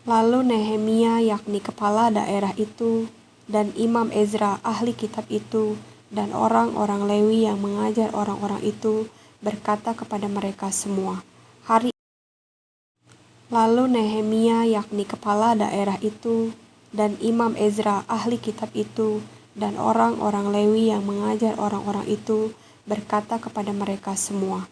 Lalu Nehemia yakni kepala daerah itu, dan Imam Ezra ahli kitab itu, dan orang-orang Lewi yang mengajar orang-orang itu, berkata kepada mereka semua, Lalu Nehemia yakni kepala daerah itu, dan Imam Ezra ahli kitab itu, dan orang-orang Lewi yang mengajar orang-orang itu, berkata kepada mereka semua,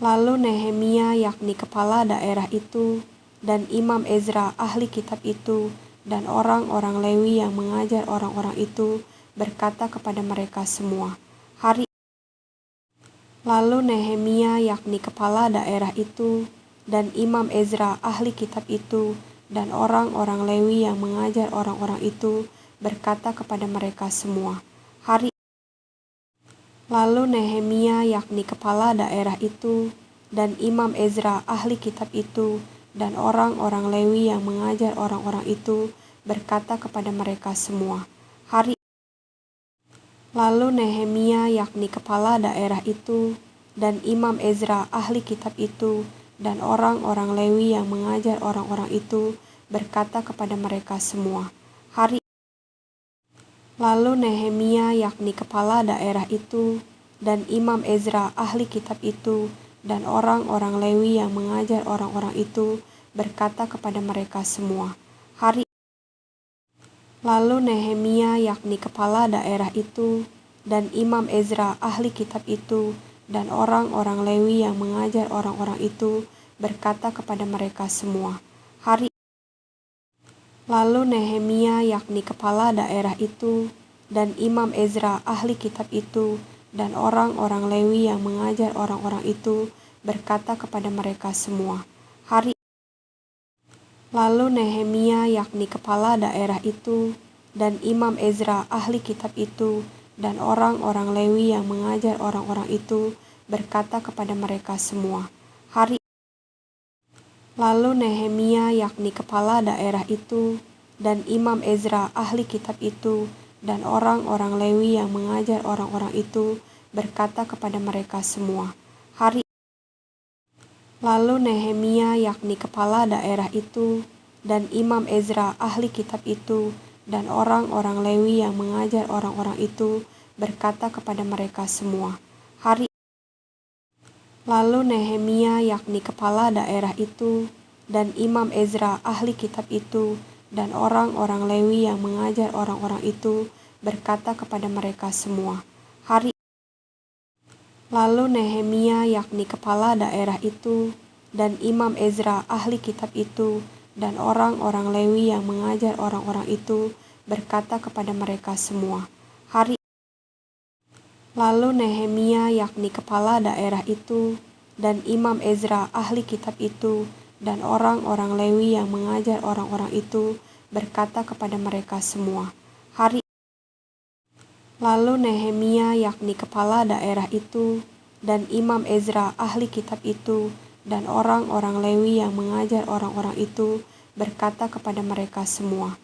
Lalu Nehemia yakni kepala daerah itu, dan Imam Ezra ahli kitab itu, dan orang-orang Lewi yang mengajar orang-orang itu, berkata kepada mereka semua, Lalu Nehemia yakni kepala daerah itu, dan Imam Ezra ahli kitab itu, dan orang-orang Lewi yang mengajar orang-orang itu, berkata kepada mereka semua, Lalu Nehemia yakni kepala daerah itu, dan Imam Ezra ahli kitab itu, dan orang-orang Lewi yang mengajar orang-orang itu, berkata kepada mereka semua, Lalu Nehemia yakni kepala daerah itu, dan Imam Ezra ahli kitab itu, dan orang-orang Lewi yang mengajar orang-orang itu, berkata kepada mereka semua, Lalu Nehemia yakni kepala daerah itu, dan Imam Ezra ahli kitab itu, dan orang-orang Lewi yang mengajar orang-orang itu, berkata kepada mereka semua, Lalu Nehemia yakni kepala daerah itu, dan Imam Ezra ahli kitab itu, dan orang-orang Lewi yang mengajar orang-orang itu, berkata kepada mereka semua, Lalu Nehemia yakni kepala daerah itu, dan Imam Ezra ahli kitab itu, dan orang-orang Lewi yang mengajar orang-orang itu, berkata kepada mereka semua, Lalu Nehemia yakni kepala daerah itu, dan Imam Ezra ahli kitab itu, dan orang-orang Lewi yang mengajar orang-orang itu, berkata kepada mereka semua, Lalu Nehemia yakni kepala daerah itu, dan Imam Ezra ahli kitab itu, dan orang-orang Lewi yang mengajar orang-orang itu, berkata kepada mereka semua, Lalu Nehemia yakni kepala daerah itu, dan Imam Ezra ahli kitab itu, dan orang-orang Lewi yang mengajar orang-orang itu, berkata kepada mereka semua, Lalu Nehemia yakni kepala daerah itu, dan Imam Ezra ahli kitab itu, dan orang-orang Lewi yang mengajar orang-orang itu, berkata kepada mereka semua, Lalu Nehemia yakni kepala daerah itu, dan Imam Ezra ahli kitab itu, dan orang-orang Lewi yang mengajar orang-orang itu, berkata kepada mereka semua, Lalu Nehemia yakni kepala daerah itu, dan Imam Ezra ahli kitab itu, dan orang-orang Lewi yang mengajar orang-orang itu, berkata kepada mereka semua, Lalu Nehemia yakni kepala daerah itu, dan Imam Ezra ahli kitab itu, dan orang-orang Lewi yang mengajar orang-orang itu, berkata kepada mereka semua,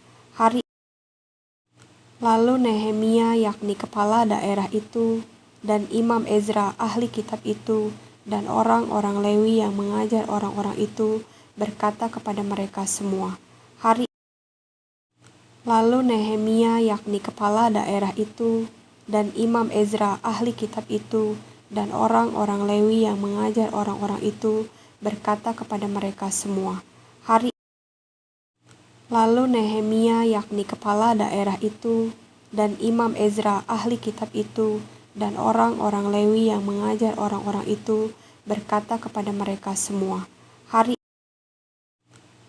Lalu Nehemia yakni kepala daerah itu, dan Imam Ezra ahli kitab itu, dan orang-orang Lewi yang mengajar orang-orang itu, berkata kepada mereka semua, Lalu Nehemia yakni kepala daerah itu, dan Imam Ezra ahli kitab itu, dan orang-orang Lewi yang mengajar orang-orang itu, berkata kepada mereka semua, Lalu Nehemia yakni kepala daerah itu, dan Imam Ezra ahli kitab itu, dan orang-orang Lewi yang mengajar orang-orang itu, berkata kepada mereka semua,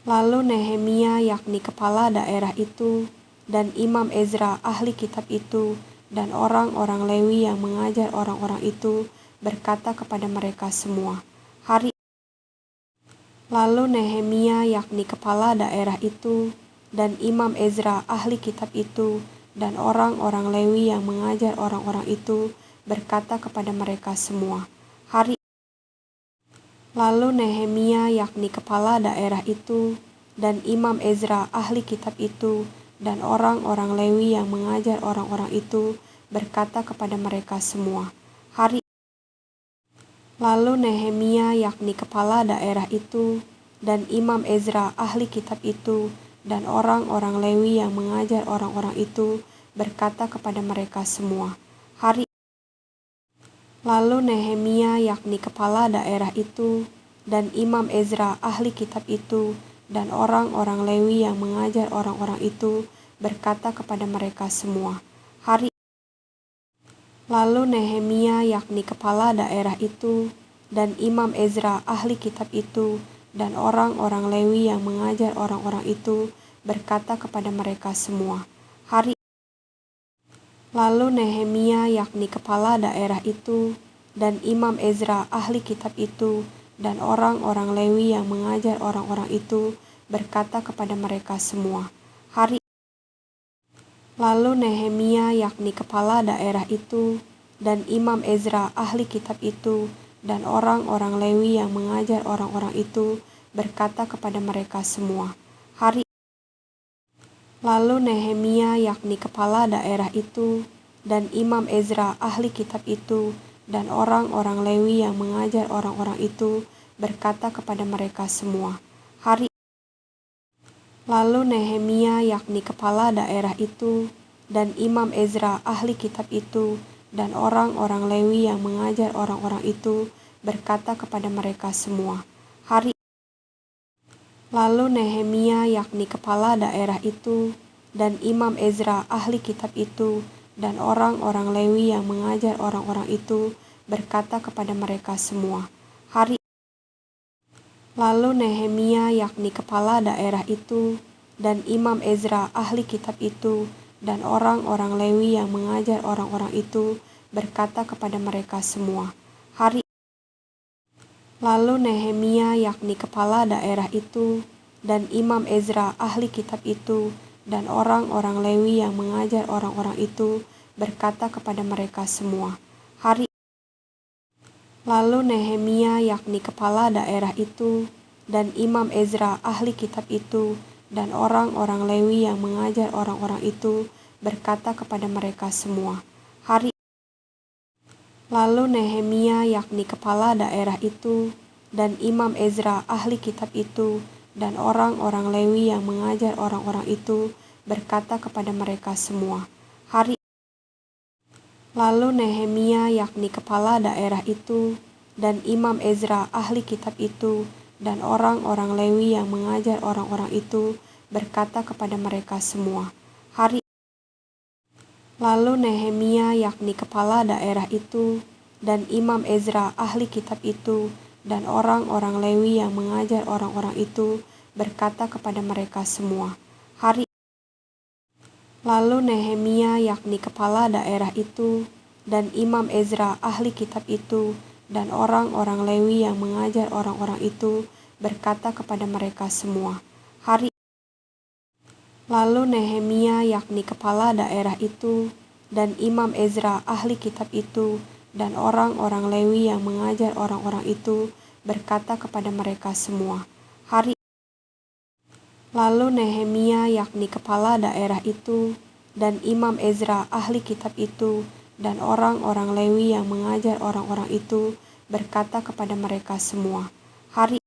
Lalu Nehemia yakni kepala daerah itu, dan Imam Ezra ahli kitab itu, dan orang-orang Lewi yang mengajar orang-orang itu, berkata kepada mereka semua, Lalu Nehemia yakni kepala daerah itu, dan Imam Ezra ahli kitab itu, dan orang-orang Lewi yang mengajar orang-orang itu, berkata kepada mereka semua, Lalu Nehemia yakni kepala daerah itu, dan Imam Ezra ahli kitab itu, dan orang-orang Lewi yang mengajar orang-orang itu, berkata kepada mereka semua, Lalu Nehemia yakni kepala daerah itu, dan Imam Ezra ahli kitab itu, dan orang-orang Lewi yang mengajar orang-orang itu berkata kepada mereka semua, hari. Lalu Nehemia yakni kepala daerah itu, dan Imam Ezra ahli kitab itu, dan orang-orang Lewi yang mengajar orang-orang itu berkata kepada mereka semua, hari. Lalu Nehemia yakni kepala daerah itu, dan Imam Ezra ahli kitab itu, dan orang-orang Lewi yang mengajar orang-orang itu berkata kepada mereka semua, hari. Lalu Nehemia yakni kepala daerah itu, dan Imam Ezra ahli kitab itu, dan orang-orang Lewi yang mengajar orang-orang itu berkata kepada mereka semua, hari. Lalu Nehemia yakni kepala daerah itu, dan Imam Ezra ahli kitab itu, dan orang-orang Lewi yang mengajar orang-orang itu berkata kepada mereka semua, hari. Lalu Nehemia yakni kepala daerah itu, dan Imam Ezra ahli kitab itu, dan orang-orang Lewi yang mengajar orang-orang itu berkata kepada mereka semua, hari. Lalu Nehemia yakni kepala daerah itu, dan Imam Ezra ahli kitab itu, dan orang-orang Lewi yang mengajar orang-orang itu berkata kepada mereka semua, hari. Lalu Nehemia yakni kepala daerah itu, dan Imam Ezra ahli kitab itu, dan orang-orang Lewi yang mengajar orang-orang itu berkata kepada mereka semua, hari. Lalu Nehemia yakni kepala daerah itu, dan Imam Ezra ahli kitab itu, dan orang-orang Lewi yang mengajar orang-orang itu berkata kepada mereka semua, hari. Lalu Nehemia yakni kepala daerah itu, dan Imam Ezra ahli kitab itu, dan orang-orang Lewi yang mengajar orang-orang itu berkata kepada mereka semua, hari. Lalu Nehemia yakni kepala daerah itu, dan Imam Ezra ahli kitab itu, dan orang-orang Lewi yang mengajar orang-orang itu berkata kepada mereka semua, hari. Lalu Nehemia yakni kepala daerah itu, dan Imam Ezra ahli kitab itu, dan orang-orang Lewi yang mengajar orang-orang itu berkata kepada mereka semua, hari. Lalu Nehemia yakni kepala daerah itu, dan Imam Ezra ahli kitab itu, dan orang-orang Lewi yang mengajar orang-orang itu berkata kepada mereka semua, hari. Lalu Nehemia yakni kepala daerah itu, dan Imam Ezra ahli kitab itu, dan orang-orang Lewi yang mengajar orang-orang itu berkata kepada mereka semua, hari. Lalu Nehemia yakni kepala daerah itu, dan Imam Ezra ahli kitab itu, dan orang-orang Lewi yang mengajar orang-orang itu berkata kepada mereka semua, hari. Lalu Nehemia yakni kepala daerah itu, dan Imam Ezra ahli kitab itu, dan orang-orang Lewi yang mengajar orang-orang itu berkata kepada mereka semua, hari. Lalu Nehemia yakni kepala daerah itu, dan Imam Ezra ahli kitab itu, dan orang-orang Lewi yang mengajar orang-orang itu berkata kepada mereka semua, hari.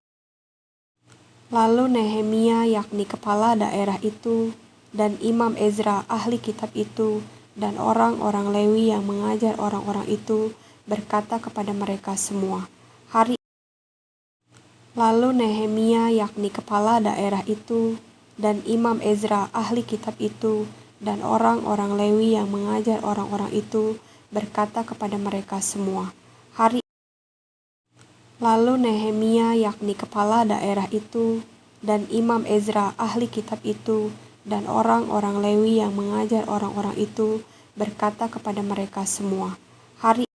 Lalu Nehemia yakni kepala daerah itu, dan Imam Ezra ahli kitab itu, dan orang-orang Lewi yang mengajar orang-orang itu berkata kepada mereka semua, hari. Lalu Nehemia yakni kepala daerah itu, dan Imam Ezra ahli kitab itu, dan orang-orang Lewi yang mengajar orang-orang itu berkata kepada mereka semua, hari. Lalu Nehemia yakni kepala daerah itu, dan Imam Ezra ahli kitab itu, dan orang-orang Lewi yang mengajar orang-orang itu berkata kepada mereka semua, hari.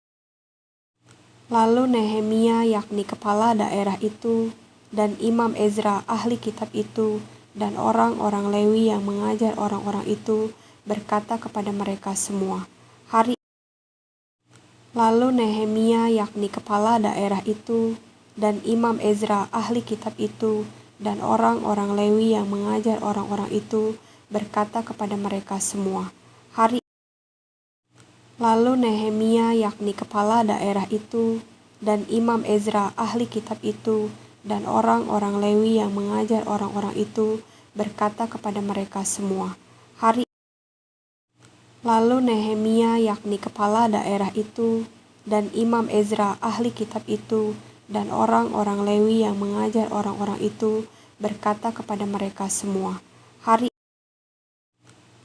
Lalu Nehemia yakni kepala daerah itu, dan Imam Ezra ahli kitab itu, dan orang-orang Lewi yang mengajar orang-orang itu berkata kepada mereka semua, hari. Lalu Nehemia yakni kepala daerah itu, dan Imam Ezra ahli kitab itu, dan orang-orang Lewi yang mengajar orang-orang itu berkata kepada mereka semua, hari. Lalu Nehemia yakni kepala daerah itu, dan Imam Ezra ahli kitab itu, dan orang-orang Lewi yang mengajar orang-orang itu berkata kepada mereka semua, "Hari." Lalu Nehemia, yakni kepala daerah itu, dan Imam Ezra, ahli kitab itu, dan orang-orang Lewi yang mengajar orang-orang itu berkata kepada mereka semua, "Hari."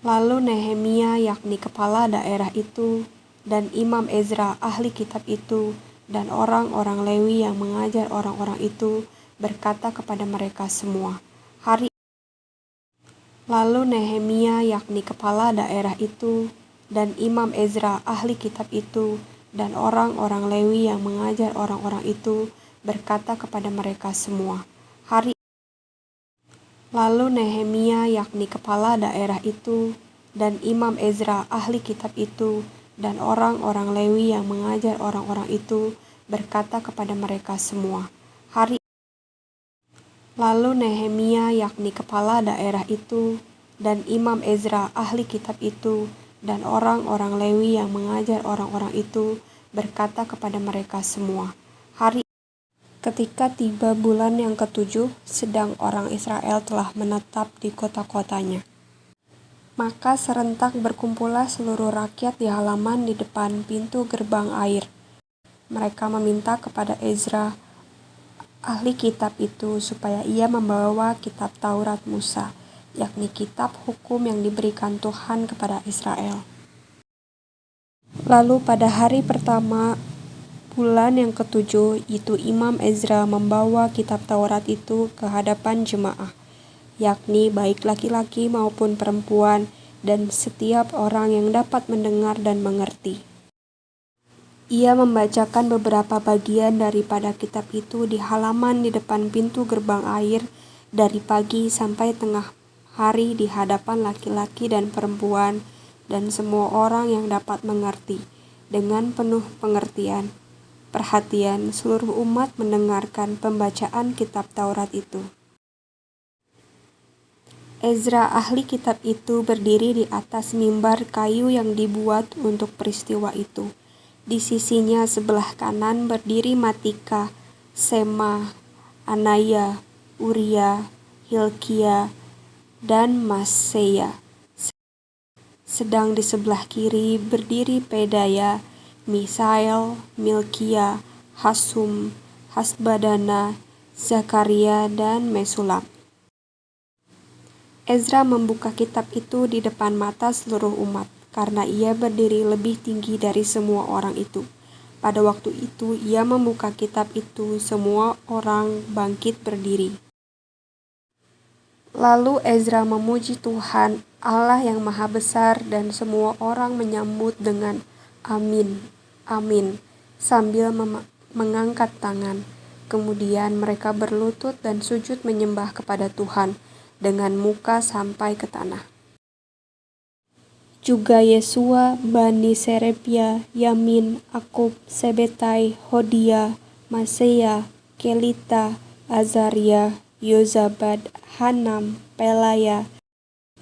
Lalu Nehemia, yakni kepala daerah itu, dan Imam Ezra, ahli kitab itu, dan orang-orang Lewi yang mengajar orang-orang itu berkata kepada mereka semua, "Hari." Lalu Nehemia, yakni kepala daerah itu, dan Imam Ezra, ahli kitab itu, dan orang-orang Lewi yang mengajar orang-orang itu berkata kepada mereka semua, "Hari." Lalu Nehemia, yakni kepala daerah itu, dan Imam Ezra, ahli kitab itu, dan orang-orang Lewi yang mengajar orang-orang itu berkata kepada mereka semua, "Hari." Lalu Nehemia, yakni kepala daerah itu, dan Imam Ezra, ahli kitab itu, dan orang-orang Lewi yang mengajar orang-orang itu berkata kepada mereka semua, "Hari." Ketika tiba bulan yang ketujuh, sedang orang Israel telah menetap di kota-kotanya, maka serentak berkumpullah seluruh rakyat di halaman di depan pintu gerbang air. Mereka meminta kepada Ezra, ahli kitab itu, supaya ia membawa kitab Taurat Musa, yakni kitab hukum yang diberikan Tuhan kepada Israel. Lalu pada hari pertama bulan yang ketujuh itu Imam Ezra membawa kitab Taurat itu ke hadapan jemaah, yakni baik laki-laki maupun perempuan, dan setiap orang yang dapat mendengar dan mengerti. Ia membacakan beberapa bagian daripada kitab itu di halaman di depan pintu gerbang air dari pagi sampai tengah hari di hadapan laki-laki dan perempuan dan semua orang yang dapat mengerti. Dengan penuh pengertian, perhatian, seluruh umat mendengarkan pembacaan kitab Taurat itu. Ezra, ahli kitab itu, berdiri di atas mimbar kayu yang dibuat untuk peristiwa itu. Di sisinya sebelah kanan berdiri Matika, Sema, Anaya, Uria, Hilkia, dan Maseya. Sedang di sebelah kiri berdiri Pedaya, Misael, Milkia, Hasum, Hasbadana, Zakaria, dan Mesulam. Ezra membuka kitab itu di depan mata seluruh umat, karena ia berdiri lebih tinggi dari semua orang itu. Pada waktu itu ia membuka kitab itu, semua orang bangkit berdiri. Lalu Ezra memuji Tuhan, Allah yang Maha Besar, dan semua orang menyambut dengan "Amin, amin," sambil mengangkat tangan. Kemudian mereka berlutut dan sujud menyembah kepada Tuhan dengan muka sampai ke tanah. Juga Yesua, Bani Serebia, Yamin, Akub, Sebetai, Hodia, Maseya, Kelita, Azaria, Yozabad, Hanam, Pelaya,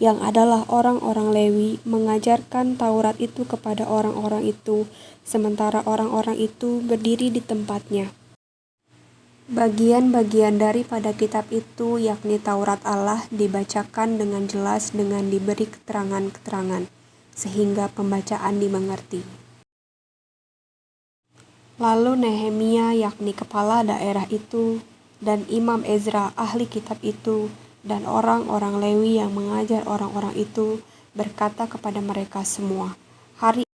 yang adalah orang-orang Lewi, mengajarkan Taurat itu kepada orang-orang itu, sementara orang-orang itu berdiri di tempatnya. Bagian-bagian daripada kitab itu, yakni Taurat Allah, dibacakan dengan jelas dengan diberi keterangan-keterangan, sehingga pembacaan dimengerti. Lalu Nehemia, yakni kepala daerah itu, dan Imam Ezra, ahli kitab itu, dan orang-orang Lewi yang mengajar orang-orang itu berkata kepada mereka semua, "Hari."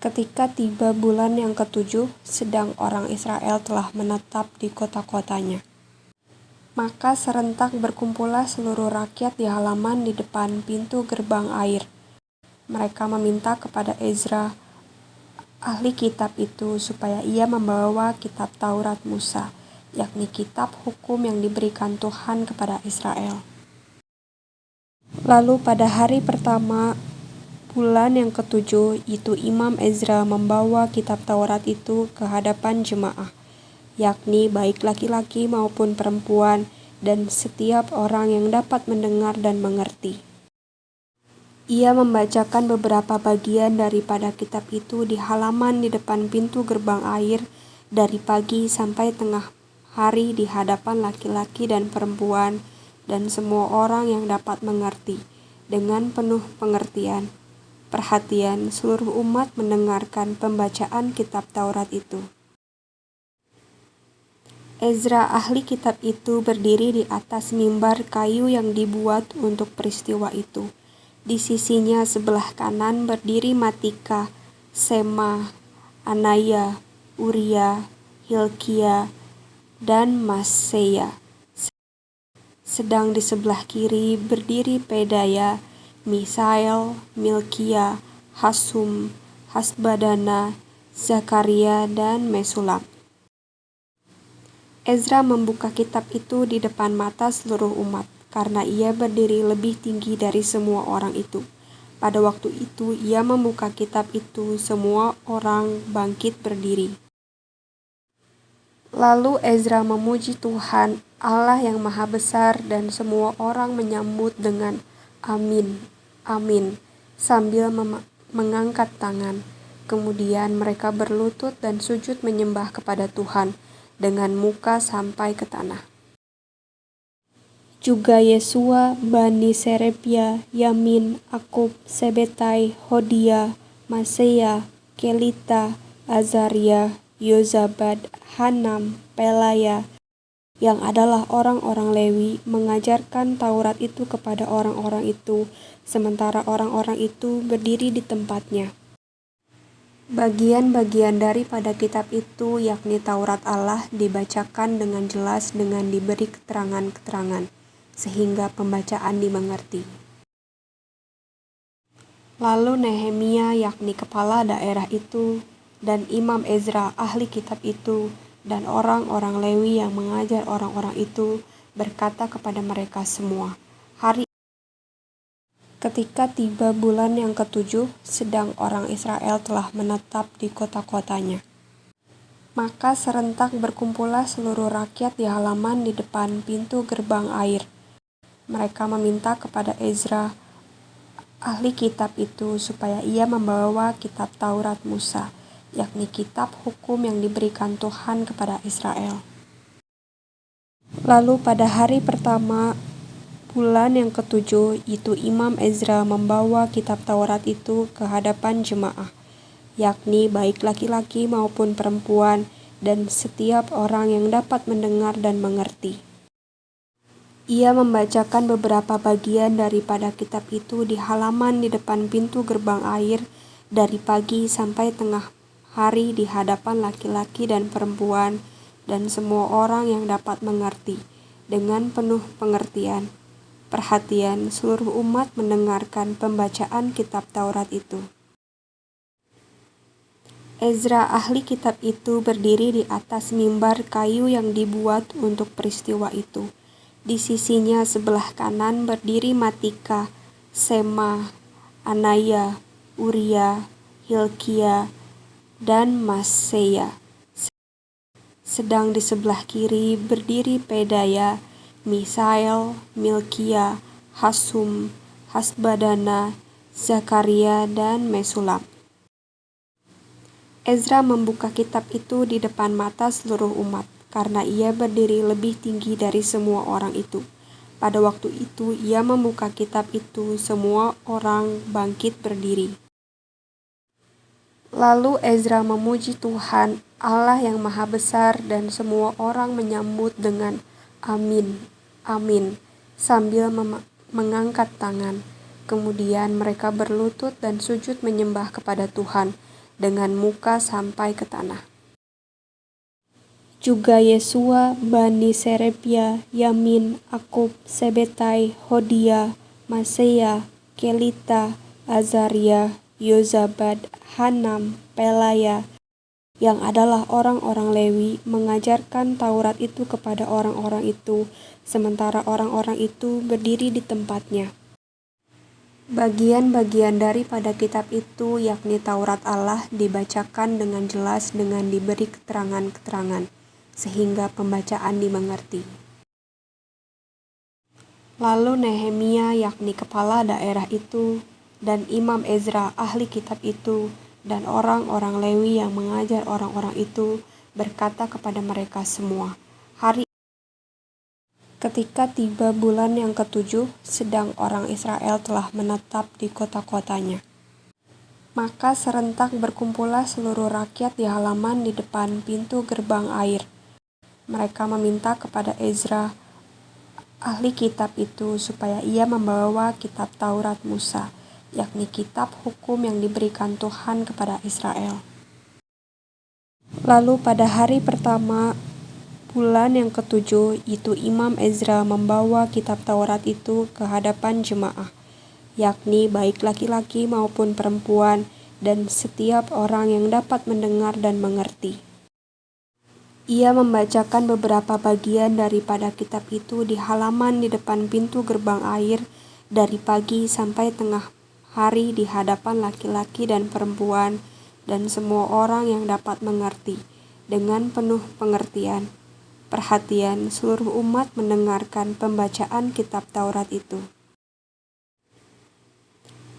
Ketika tiba bulan yang ketujuh, sedang orang Israel telah menetap di kota-kotanya, maka serentak berkumpullah seluruh rakyat di halaman di depan pintu gerbang air. Mereka meminta kepada Ezra, ahli kitab itu, supaya ia membawa kitab Taurat Musa, yakni kitab hukum yang diberikan Tuhan kepada Israel. Lalu pada hari pertama bulan yang ketujuh itu Imam Ezra membawa kitab Taurat itu ke hadapan jemaah, yakni baik laki-laki maupun perempuan, dan setiap orang yang dapat mendengar dan mengerti. Ia membacakan beberapa bagian daripada kitab itu di halaman di depan pintu gerbang air dari pagi sampai tengah hari di hadapan laki-laki dan perempuan dan semua orang yang dapat mengerti. Dengan penuh pengertian, perhatian, seluruh umat mendengarkan pembacaan kitab Taurat itu. Ezra, ahli kitab itu, berdiri di atas mimbar kayu yang dibuat untuk peristiwa itu. Di sisinya sebelah kanan berdiri Matika, Sema, Anaya, Uria, Hilkia, dan Maseya. Sedang di sebelah kiri berdiri Pedaya, Misael, Milkia, Hasum, Hasbadana, Zakaria, dan Mesulam. Ezra membuka kitab itu di depan mata seluruh umat, karena ia berdiri lebih tinggi dari semua orang itu. Pada waktu itu ia membuka kitab itu, semua orang bangkit berdiri. Lalu Ezra memuji Tuhan, Allah yang Maha Besar, dan semua orang menyambut dengan amin, amin, sambil mengangkat tangan. Kemudian mereka berlutut dan sujud menyembah kepada Tuhan dengan muka sampai ke tanah. Juga Yesua, Bani Serebia, Yamin, Akub, Sebetai, Hodia, Maseya, Kelita, Azaria, Yozabad, Hanam, Pelaya, yang adalah orang-orang Lewi, mengajarkan Taurat itu kepada orang-orang itu, sementara orang-orang itu berdiri di tempatnya. Bagian-bagian daripada kitab itu, yakni Taurat Allah, dibacakan dengan jelas dengan diberi keterangan-keterangan, sehingga pembacaan dimengerti. Lalu Nehemia, yakni kepala daerah itu, dan Imam Ezra, ahli kitab itu, dan orang-orang Lewi yang mengajar orang-orang itu, berkata kepada mereka semua, ketika tiba bulan yang ke-7, sedang orang Israel telah menetap di kota-kotanya. Maka serentak berkumpullah seluruh rakyat di halaman di depan pintu gerbang air. Mereka meminta kepada Ezra, ahli kitab itu, supaya ia membawa kitab Taurat Musa, yakni kitab hukum yang diberikan Tuhan kepada Israel. Lalu pada hari pertama bulan yang ke-7 itu Imam Ezra membawa kitab Taurat itu ke hadapan jemaah, yakni baik laki-laki maupun perempuan, dan setiap orang yang dapat mendengar dan mengerti. Ia membacakan beberapa bagian daripada kitab itu di halaman di depan pintu gerbang air dari pagi sampai tengah hari di hadapan laki-laki dan perempuan dan semua orang yang dapat mengerti. Dengan penuh pengertian, perhatian, seluruh umat mendengarkan pembacaan kitab Taurat itu. Ezra, ahli kitab itu, berdiri di atas mimbar kayu yang dibuat untuk peristiwa itu. Di sisinya sebelah kanan berdiri Matika, Sema, Anaya, Uria, Hilkia, dan Maseya. Sedang di sebelah kiri berdiri Pedaya, Misael, Milkia, Hasum, Hasbadana, Zakaria, dan Mesulam. Ezra membuka kitab itu di depan mata seluruh umat, karena ia berdiri lebih tinggi dari semua orang itu. Pada waktu itu ia membuka kitab itu, semua orang bangkit berdiri. Lalu Ezra memuji Tuhan, Allah yang Maha Besar, dan semua orang menyambut dengan amin, amin, sambil mengangkat tangan. Kemudian mereka berlutut dan sujud menyembah kepada Tuhan dengan muka sampai ke tanah. Juga Yesua, Bani Serebia, Yamin, Akub, Sebetai, Hodia, Maseya, Kelita, Azaria, Yozabad, Hanam, Pelaya, yang adalah orang-orang Lewi, mengajarkan Taurat itu kepada orang-orang itu, sementara orang-orang itu berdiri di tempatnya. Bagian-bagian daripada kitab itu, yakni Taurat Allah, dibacakan dengan jelas dengan diberi keterangan-keterangan, sehingga pembacaan dimengerti. Lalu Nehemia, yakni kepala daerah itu, dan Imam Ezra, ahli kitab itu, dan orang-orang Lewi yang mengajar orang-orang itu, berkata kepada mereka semua, Ketika tiba bulan yang ketujuh, sedang orang Israel telah menetap di kota-kotanya. Maka serentak berkumpullah seluruh rakyat di halaman di depan pintu gerbang air. Mereka meminta kepada Ezra, ahli kitab itu, supaya ia membawa kitab Taurat Musa, yakni kitab hukum yang diberikan Tuhan kepada Israel. Lalu pada hari pertama bulan yang ketujuh, itu Imam Ezra membawa kitab Taurat itu ke hadapan jemaah, yakni baik laki-laki maupun perempuan, dan setiap orang yang dapat mendengar dan mengerti. Ia membacakan beberapa bagian daripada kitab itu di halaman di depan pintu gerbang air dari pagi sampai tengah hari di hadapan laki-laki dan perempuan dan semua orang yang dapat mengerti, dengan penuh pengertian. Perhatian seluruh umat mendengarkan pembacaan kitab Taurat itu.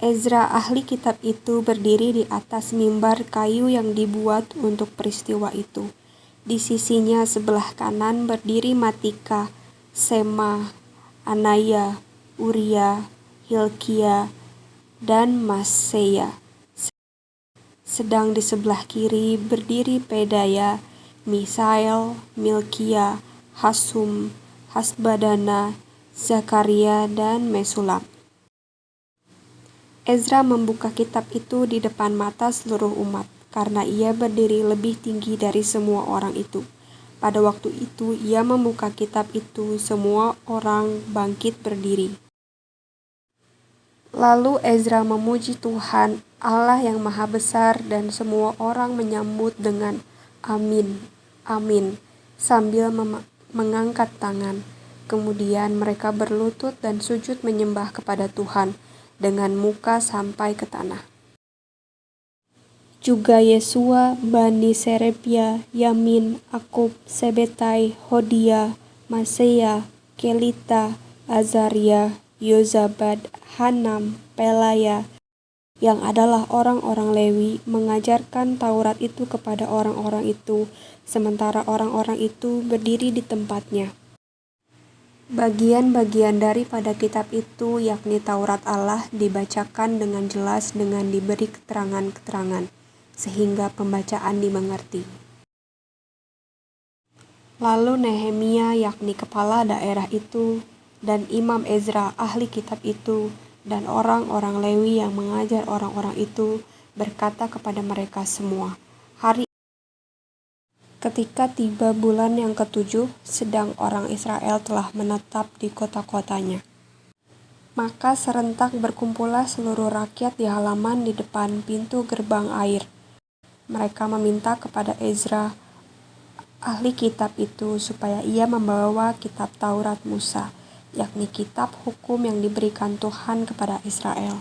Ezra ahli kitab itu berdiri di atas mimbar kayu yang dibuat untuk peristiwa itu. Di sisinya sebelah kanan berdiri Matika, Sema, Anaya, Uria, Hilkia, dan Maseya. Sedang di sebelah kiri berdiri Pedaya, Misael, Milkia, Hasum, Hasbadana, Zakaria, dan Mesulam. Ezra membuka kitab itu di depan mata seluruh umat, karena ia berdiri lebih tinggi dari semua orang itu. Pada waktu itu ia membuka kitab itu, semua orang bangkit berdiri. Lalu Ezra memuji Tuhan, Allah yang Maha Besar, dan semua orang menyambut dengan Amin, Amin, sambil mengangkat tangan. Kemudian mereka berlutut dan sujud menyembah kepada Tuhan dengan muka sampai ke tanah. Juga Yesua, Bani Serebia, Yamin, Akub, Sebetai, Hodia, Maseya, Kelita, Azaria, Yozabad, Hanam, Pelaya, yang adalah orang-orang Lewi, mengajarkan Taurat itu kepada orang-orang itu, sementara orang-orang itu berdiri di tempatnya. Bagian-bagian daripada kitab itu, yakni Taurat Allah, dibacakan dengan jelas dengan diberi keterangan-keterangan, sehingga pembacaan dimengerti. Lalu Nehemia, yakni kepala daerah itu, dan Imam Ezra, ahli kitab itu, dan orang-orang Lewi yang mengajar orang-orang itu, berkata kepada mereka semua, ketika tiba bulan yang ketujuh, sedang orang Israel telah menetap di kota-kotanya. Maka serentak berkumpullah seluruh rakyat di halaman di depan pintu gerbang air. Mereka meminta kepada Ezra, ahli kitab itu, supaya ia membawa kitab Taurat Musa, yakni kitab hukum yang diberikan Tuhan kepada Israel.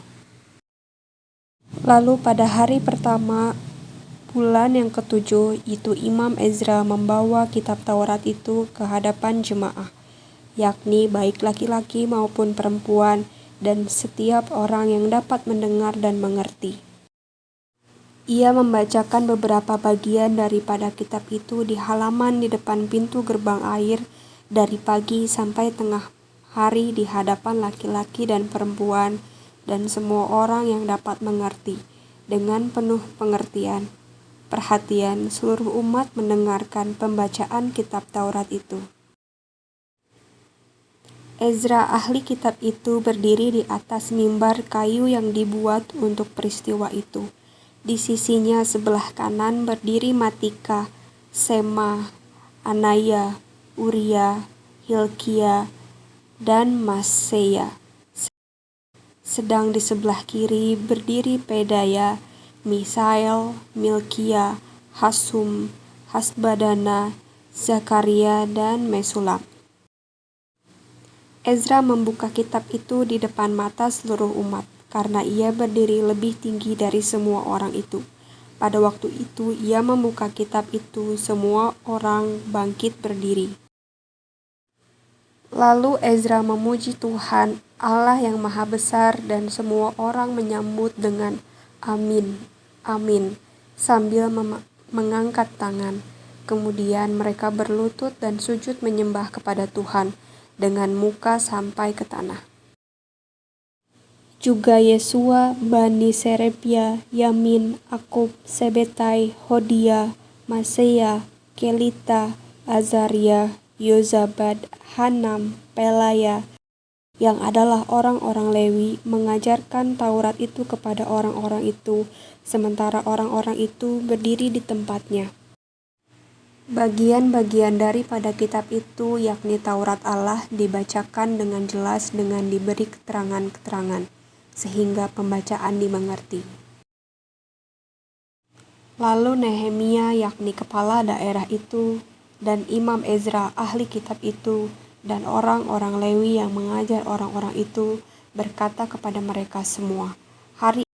Lalu pada hari pertama bulan yang ketujuh, itu Imam Ezra membawa kitab Taurat itu ke hadapan jemaah, yakni baik laki-laki maupun perempuan, dan setiap orang yang dapat mendengar dan mengerti. Ia membacakan beberapa bagian daripada kitab itu di halaman di depan pintu gerbang air dari pagi sampai tengah hari di hadapan laki-laki dan perempuan dan semua orang yang dapat mengerti, dengan penuh pengertian. Perhatian seluruh umat mendengarkan pembacaan kitab Taurat itu. Ezra ahli kitab itu berdiri di atas mimbar kayu yang dibuat untuk peristiwa itu. Di sisinya sebelah kanan berdiri Matika, Sema, Anaya, Uria, Hilkia, dan Maseya. Sedang di sebelah kiri berdiri Pedaya, Misael, Milkia, Hasum, Hasbadana, Zakaria, dan Mesulam. Ezra membuka kitab itu di depan mata seluruh umat, karena ia berdiri lebih tinggi dari semua orang itu. Pada waktu itu ia membuka kitab itu, semua orang bangkit berdiri. Lalu Ezra memuji Tuhan, Allah yang Maha Besar, dan semua orang menyambut dengan Amin, Amin, sambil mengangkat tangan. Kemudian mereka berlutut dan sujud menyembah kepada Tuhan dengan muka sampai ke tanah. Juga Yesua, Bani Serebia, Yamin, Akub, Sebetai, Hodia, Maseya, Kelita, Azaria, Yozabad, Hanam, Pelaya, yang adalah orang-orang Lewi, mengajarkan Taurat itu kepada orang-orang itu, sementara orang-orang itu berdiri di tempatnya. Bagian-bagian daripada kitab itu, yakni Taurat Allah, dibacakan dengan jelas dengan diberi keterangan-keterangan, sehingga pembacaan dimengerti. Lalu Nehemia, yakni kepala daerah itu, dan Imam Ezra, ahli kitab itu, dan orang-orang Lewi yang mengajar orang-orang itu, berkata kepada mereka semua, "Hari